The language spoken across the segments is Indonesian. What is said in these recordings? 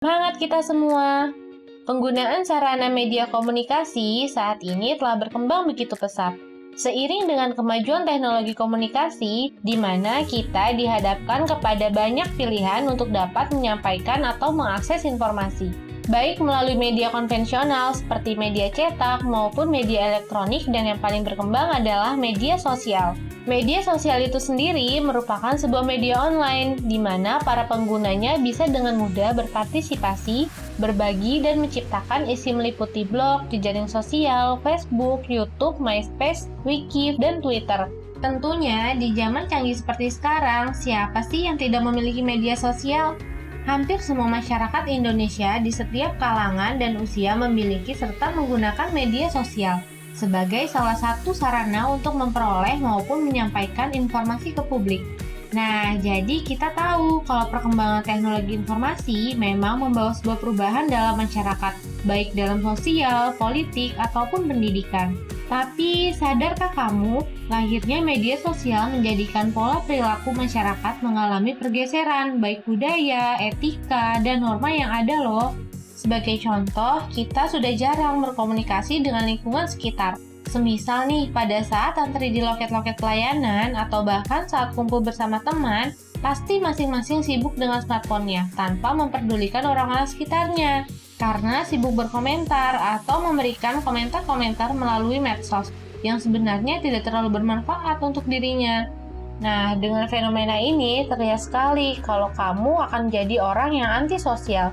Semangat kita semua! Penggunaan sarana media komunikasi saat ini telah berkembang begitu pesat. Seiring dengan kemajuan teknologi komunikasi, di mana kita dihadapkan kepada banyak pilihan untuk dapat menyampaikan atau mengakses informasi, baik melalui media konvensional seperti media cetak maupun media elektronik, dan yang paling berkembang adalah media sosial. Media sosial itu sendiri merupakan sebuah media online di mana para penggunanya bisa dengan mudah berpartisipasi, berbagi, dan menciptakan isi meliputi blog, jejaring sosial, Facebook, YouTube, MySpace, Wiki, dan Twitter. Tentunya, di zaman canggih seperti sekarang, siapa sih yang tidak memiliki media sosial? Hampir semua masyarakat Indonesia di setiap kalangan dan usia memiliki serta menggunakan media sosial sebagai salah satu sarana untuk memperoleh maupun menyampaikan informasi ke publik. Nah, jadi kita tahu kalau perkembangan teknologi informasi memang membawa sebuah perubahan dalam masyarakat, baik dalam sosial, politik, ataupun pendidikan. Tapi, sadarkah kamu, lahirnya media sosial menjadikan pola perilaku masyarakat mengalami pergeseran, baik budaya, etika, dan norma yang ada loh. Sebagai contoh, kita sudah jarang berkomunikasi dengan lingkungan sekitar. Semisal nih, pada saat antri di loket-loket pelayanan atau bahkan saat kumpul bersama teman, pasti masing-masing sibuk dengan smartphone-nya tanpa memperdulikan orang-orang sekitarnya. Karena sibuk berkomentar atau memberikan komentar-komentar melalui medsos yang sebenarnya tidak terlalu bermanfaat untuk dirinya. Nah, dengan fenomena ini terlihat sekali kalau kamu akan jadi orang yang antisosial.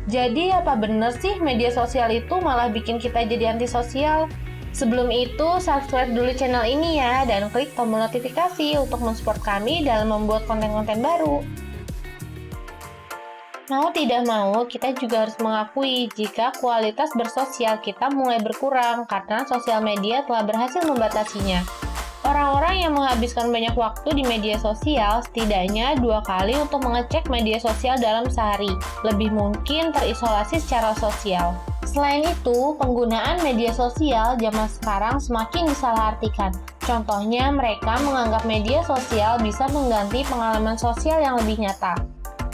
Jadi apa benar sih media sosial itu malah bikin kita jadi antisosial? Sebelum itu, subscribe dulu channel ini ya, dan klik tombol notifikasi untuk mensupport kami dalam membuat konten-konten baru. Mau tidak mau, kita juga harus mengakui jika kualitas bersosial kita mulai berkurang karena sosial media telah berhasil membatasinya. Orang-orang yang menghabiskan banyak waktu di media sosial setidaknya 2 kali untuk mengecek media sosial dalam sehari, lebih mungkin terisolasi secara sosial. Selain itu, penggunaan media sosial zaman sekarang semakin disalahartikan. Contohnya, mereka menganggap media sosial bisa mengganti pengalaman sosial yang lebih nyata.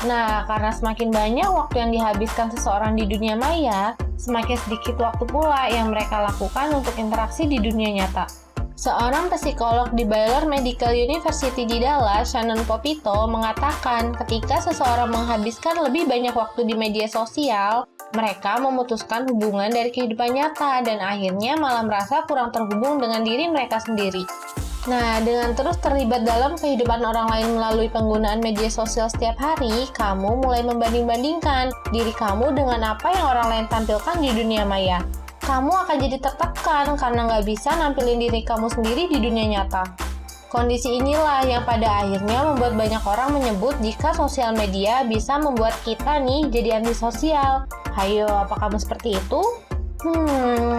Nah, karena semakin banyak waktu yang dihabiskan seseorang di dunia maya, semakin sedikit waktu pula yang mereka lakukan untuk interaksi di dunia nyata. Seorang psikolog di Baylor Medical University di Dallas, Shannon Popito, mengatakan ketika seseorang menghabiskan lebih banyak waktu di media sosial, mereka memutuskan hubungan dari kehidupan nyata dan akhirnya malah merasa kurang terhubung dengan diri mereka sendiri. Nah, dengan terus terlibat dalam kehidupan orang lain melalui penggunaan media sosial setiap hari, kamu mulai membanding-bandingkan diri kamu dengan apa yang orang lain tampilkan di dunia maya. Kamu akan jadi tertekan karena nggak bisa nampilin diri kamu sendiri di dunia nyata. Kondisi inilah yang pada akhirnya membuat banyak orang menyebut jika sosial media bisa membuat kita nih jadi antisosial. Hayo, apa kamu seperti itu?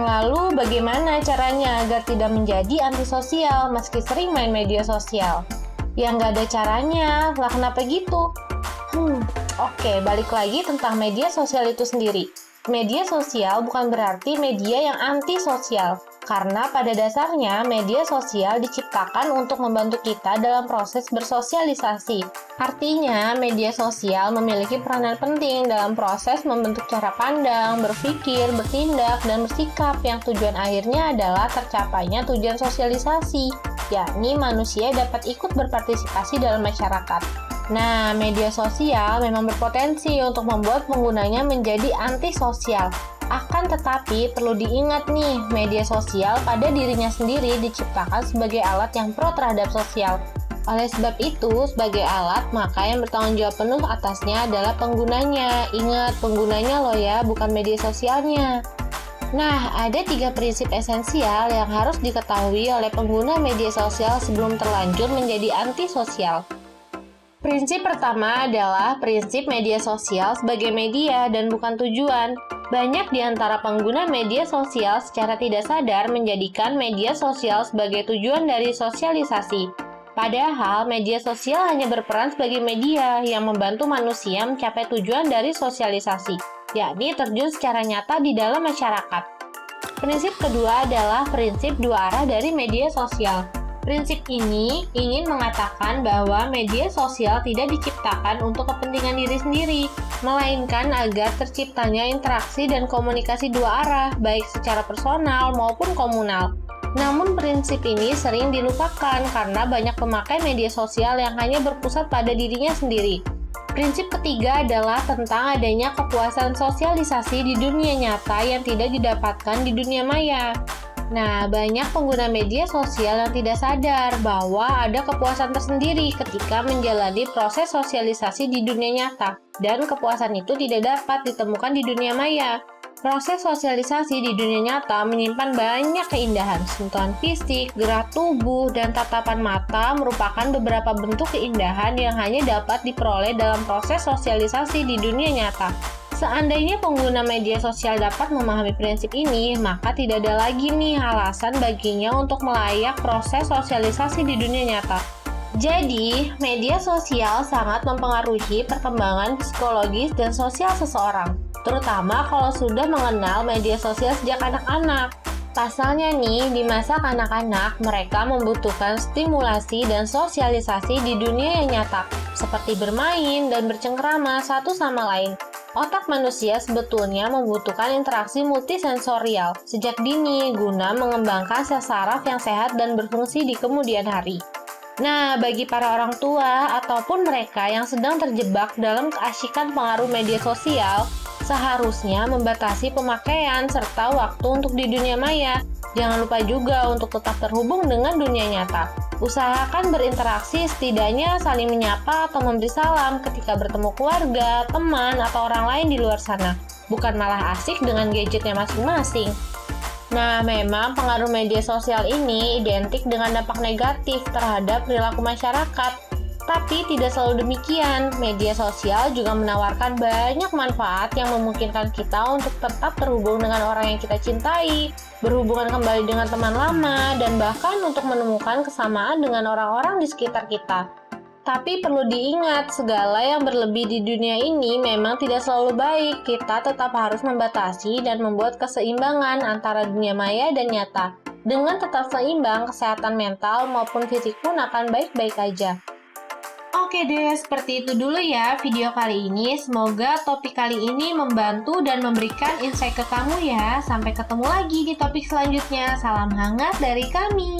Lalu bagaimana caranya agar tidak menjadi antisosial meski sering main media sosial? Ya nggak ada caranya, lah kenapa gitu? Oke, balik lagi tentang media sosial itu sendiri. Media sosial bukan berarti media yang antisosial, karena pada dasarnya media sosial diciptakan untuk membantu kita dalam proses bersosialisasi. Artinya, media sosial memiliki peranan penting dalam proses membentuk cara pandang, berpikir, bertindak, dan bersikap yang tujuan akhirnya adalah tercapainya tujuan sosialisasi, yakni manusia dapat ikut berpartisipasi dalam masyarakat. Nah, media sosial memang berpotensi untuk membuat penggunanya menjadi antisosial. Akan tetapi, perlu diingat nih, media sosial pada dirinya sendiri diciptakan sebagai alat yang pro terhadap sosial. Oleh sebab itu, sebagai alat, maka yang bertanggung jawab penuh atasnya adalah penggunanya. Ingat, penggunanya loh ya, bukan media sosialnya. Nah, ada 3 prinsip esensial yang harus diketahui oleh pengguna media sosial sebelum terlanjur menjadi antisosial. Prinsip pertama adalah prinsip media sosial sebagai media dan bukan tujuan. Banyak di antara pengguna media sosial secara tidak sadar menjadikan media sosial sebagai tujuan dari sosialisasi. Padahal, media sosial hanya berperan sebagai media yang membantu manusia mencapai tujuan dari sosialisasi, yakni terjun secara nyata di dalam masyarakat. Prinsip kedua adalah prinsip 2 arah dari media sosial. Prinsip ini ingin mengatakan bahwa media sosial tidak diciptakan untuk kepentingan diri sendiri, melainkan agar terciptanya interaksi dan komunikasi dua arah, baik secara personal maupun komunal. Namun prinsip ini sering dilupakan karena banyak pemakai media sosial yang hanya berpusat pada dirinya sendiri. Prinsip ketiga adalah tentang adanya kepuasan sosialisasi di dunia nyata yang tidak didapatkan di dunia maya. Nah, banyak pengguna media sosial yang tidak sadar bahwa ada kepuasan tersendiri ketika menjalani proses sosialisasi di dunia nyata, dan kepuasan itu tidak dapat ditemukan di dunia maya. Proses sosialisasi di dunia nyata menyimpan banyak keindahan. Sentuhan fisik, gerak tubuh, dan tatapan mata merupakan beberapa bentuk keindahan yang hanya dapat diperoleh dalam proses sosialisasi di dunia nyata. Seandainya pengguna media sosial dapat memahami prinsip ini, maka tidak ada lagi nih alasan baginya untuk melayak proses sosialisasi di dunia nyata. Jadi, media sosial sangat mempengaruhi perkembangan psikologis dan sosial seseorang, terutama kalau sudah mengenal media sosial sejak anak-anak. Pasalnya nih, di masa kanak-kanak, mereka membutuhkan stimulasi dan sosialisasi di dunia yang nyata, seperti bermain dan bercengkrama satu sama lain. Otak manusia sebetulnya membutuhkan interaksi multisensorial sejak dini guna mengembangkan sel saraf yang sehat dan berfungsi di kemudian hari. Nah, bagi para orang tua ataupun mereka yang sedang terjebak dalam keasyikan pengaruh media sosial, seharusnya membatasi pemakaian serta waktu untuk di dunia maya. Jangan lupa juga untuk tetap terhubung dengan dunia nyata. Usahakan berinteraksi, setidaknya saling menyapa atau memberi salam ketika bertemu keluarga, teman, atau orang lain di luar sana. Bukan malah asik dengan gadgetnya masing-masing. Nah, memang pengaruh media sosial ini identik dengan dampak negatif terhadap perilaku masyarakat. Tapi tidak selalu demikian, media sosial juga menawarkan banyak manfaat yang memungkinkan kita untuk tetap terhubung dengan orang yang kita cintai, berhubungan kembali dengan teman lama, dan bahkan untuk menemukan kesamaan dengan orang-orang di sekitar kita. Tapi perlu diingat, segala yang berlebih di dunia ini memang tidak selalu baik. Kita tetap harus membatasi dan membuat keseimbangan antara dunia maya dan nyata. Dengan tetap seimbang, kesehatan mental maupun fisik pun akan baik-baik aja. Oke deh, seperti itu dulu ya video kali ini. Semoga topik kali ini membantu dan memberikan insight ke kamu ya. Sampai ketemu lagi di topik selanjutnya. Salam hangat dari kami.